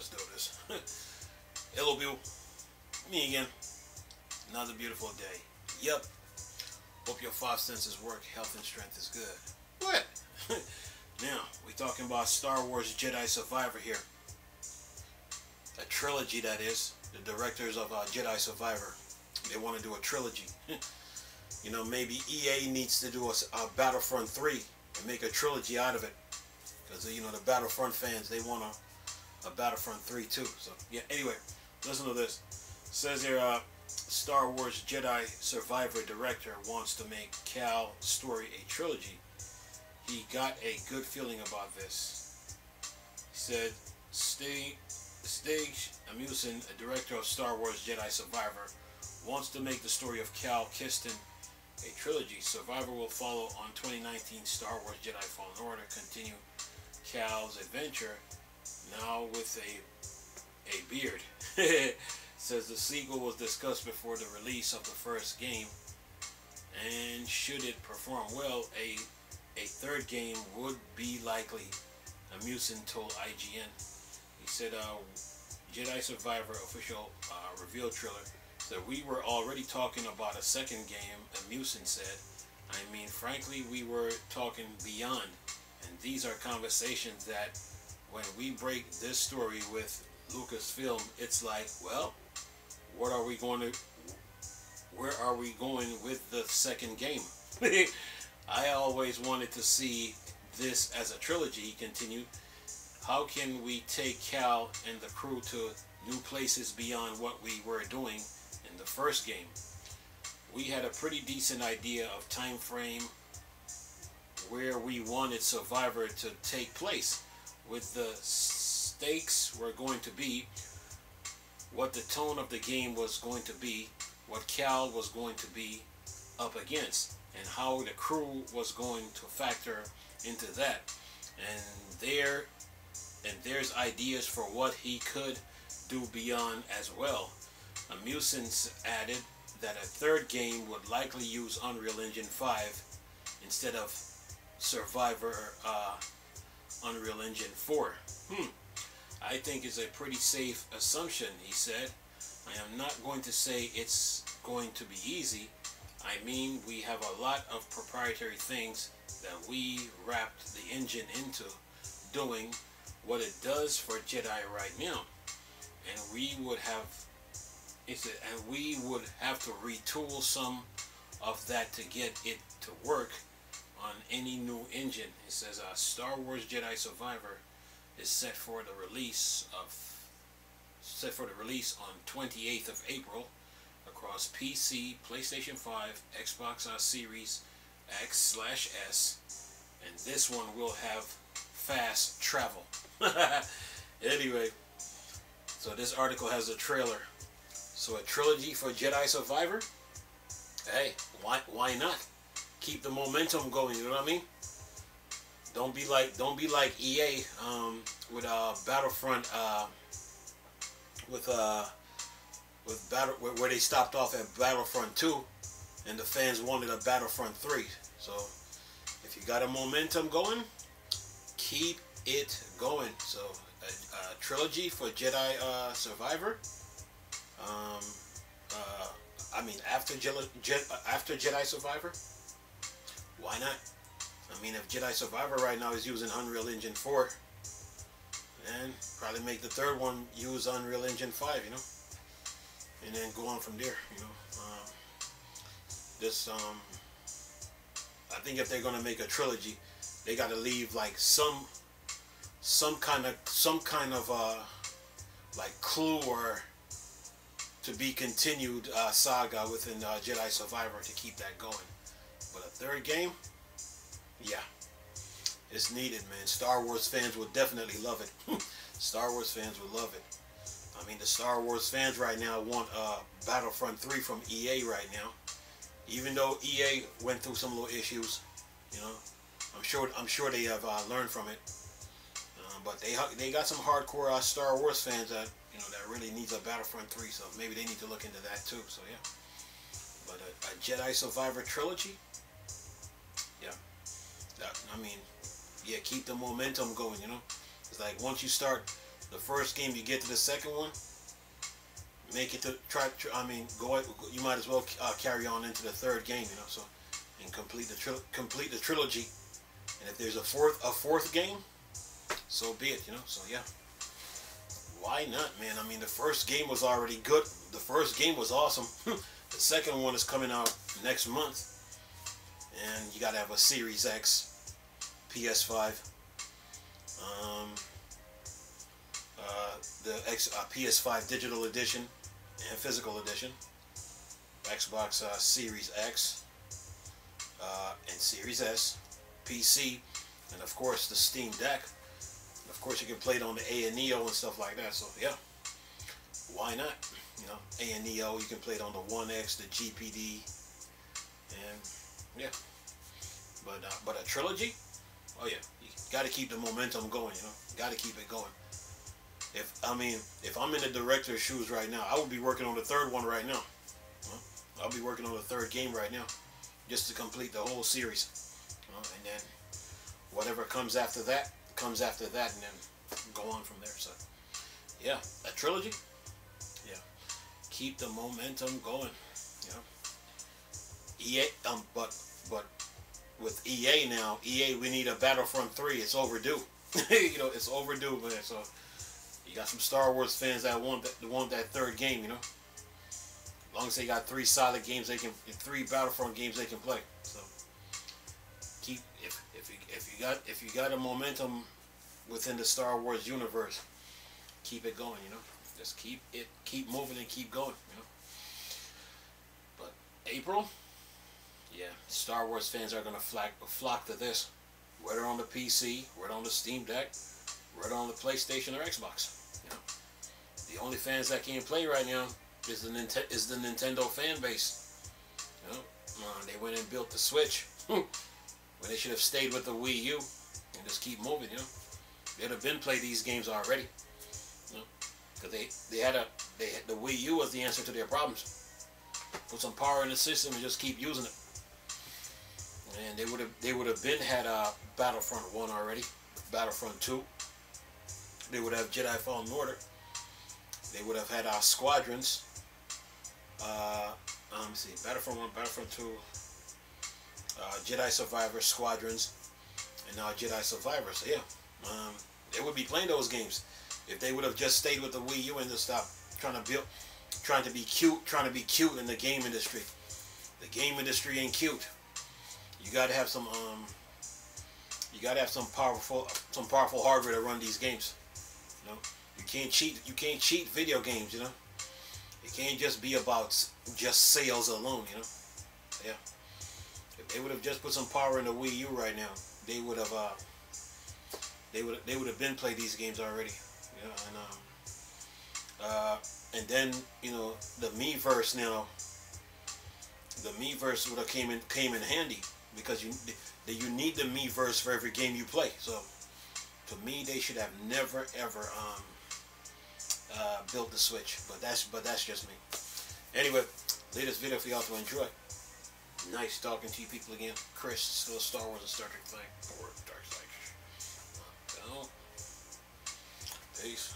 Let's do this. Hello, people. Me again. Another beautiful day. Yep. Hope your five senses work. Health and strength is good. What? Now, we're talking about Star Wars Jedi Survivor here. A trilogy, that is. The directors of Jedi Survivor. They want to do a trilogy. You know, maybe EA needs to do a Battlefront 3 and make a trilogy out of it. Because, you know, the Battlefront fans, they want a Battlefront 3 too. So, yeah, anyway, listen to this. It says here, Star Wars Jedi Survivor director wants to make Cal's story a trilogy. He got a good feeling about this. He said, Stage Amusin, a director of Star Wars Jedi Survivor, wants to make the story of Cal Kestis a trilogy. Survivor will follow on 2019 Star Wars Jedi Fallen Order, continue Cal's adventure, now with a beard. Says the sequel was discussed before the release of the first game, and should it perform well, a third game would be likely, Amusin told IGN. He said, Jedi Survivor official reveal trailer said, we were already talking about a second game, Amusin said. I mean, frankly, we were talking beyond. And these are conversations that when we break this story with Lucasfilm, it's like, well, where are we going with the second game? I always wanted to see this as a trilogy, he continued. How can we take Cal and the crew to new places beyond what we were doing in the first game? We had a pretty decent idea of time frame where we wanted Survivor to take place, with the stakes were going to be, what the tone of the game was going to be, what Cal was going to be up against, and how the crew was going to factor into that. And there's ideas for what he could do beyond as well. Amusin added that a third game would likely use Unreal Engine 5 instead of Survivor Unreal Engine 4. I think it's a pretty safe assumption, he said. I am not going to say it's going to be easy. I mean, we have a lot of proprietary things that we wrapped the engine into doing what it does for Jedi right now. And we would have to retool some of that to get it to work on any new engine. It says Star Wars Jedi Survivor is set for the release on 28th of April across PC, PlayStation 5, Xbox Series X/S, and this one will have fast travel. Anyway, so this article has a trailer. So a trilogy for Jedi Survivor? Hey, why not? Keep the momentum going, you know what I mean? Don't be like EA with Battlefront where they stopped off at Battlefront 2 and the fans wanted a Battlefront 3. So if you got a momentum going, keep it going. So a trilogy for Jedi Survivor. I mean, after Jedi Survivor, why not? I mean, if Jedi Survivor right now is using Unreal Engine 4, then probably make the third one use Unreal Engine 5, you know, and then go on from there, you know. I think if they're gonna make a trilogy, they got to leave like some kind of like clue or to be continued saga within Jedi Survivor to keep that going. But a third game, yeah, it's needed, man. Star Wars fans would definitely love it. Star Wars fans would love it. I mean, the Star Wars fans right now want Battlefront 3 from EA right now. Even though EA went through some little issues, you know, I'm sure they have learned from it. But they got some hardcore Star Wars fans that, you know, that really needs a Battlefront 3. So maybe they need to look into that too. So yeah. But a Jedi Survivor trilogy, yeah. I mean, yeah, keep the momentum going, you know. It's like once you start the first game you get to the second one, make it to I mean, go. You might as well carry on into the third game, you know. So, and complete the trilogy. And if there's a fourth game, so be it, you know. So yeah, why not, man? I mean, the first game was already good. The first game was awesome. The second one is coming out next month, and you gotta have a Series X, PS5, the PS5 digital edition and physical edition, Xbox Series X and Series S, PC, and of course the Steam Deck. And of course, you can play it on the A and Neo and stuff like that. So yeah, why not? You know, A and Neo. You can play it on the 1X, the GPD, and yeah. But a trilogy, oh yeah, you got to keep the momentum going. You know, got to keep it going. If I'm in the director's shoes right now, I would be working on the third one right now. I'll be working on the third game right now, just to complete the whole series. And then whatever comes after that, and then go on from there. So yeah, a trilogy. Yeah, keep the momentum going. You know, EA. But with EA now, we need a Battlefront 3. It's overdue. You know, it's overdue, man. So you got some Star Wars fans that want that third game. You know, as long as they got 3 solid games, 3 Battlefront games they can play. So keep if you got a momentum within the Star Wars universe, keep it going. You know, just keep moving and keep going. You know, but April. Yeah, Star Wars fans are gonna flock to this, whether on the PC, whether on the Steam Deck, whether on the PlayStation or Xbox. You know, the only fans that can't play right now is the Nintendo fan base. You know, they went and built the Switch when they should have stayed with the Wii U and just keep moving. You know, they'd have been played these games already. You know, because the Wii U was the answer to their problems. Put some power in the system and just keep using it. And they would have been had Battlefront 1 already, Battlefront 2. They would have Jedi Fallen Order. They would have had Squadrons. Let me see, Battlefront 1, Battlefront 2, Jedi Survivor, Squadrons, and now Jedi Survivor. So yeah, they would be playing those games if they would have just stayed with the Wii U and just stopped trying to be cute in the game industry. The game industry ain't cute. You gotta have some powerful hardware to run these games. You know, you can't cheat video games. You know, it can't just be about just sales alone. You know, yeah. If they would have just put some power in the Wii U right now, they would have been played these games already. You know, and then you know the Miiverse now. The Miiverse would have came in handy. Because you need the Miiverse for every game you play. So, to me, they should have never ever built the Switch. But that's just me. Anyway, latest video for y'all to enjoy. Nice talking to you people again. Chris, still a Star Wars and Star Trek thing. Or Dark Side. Peace.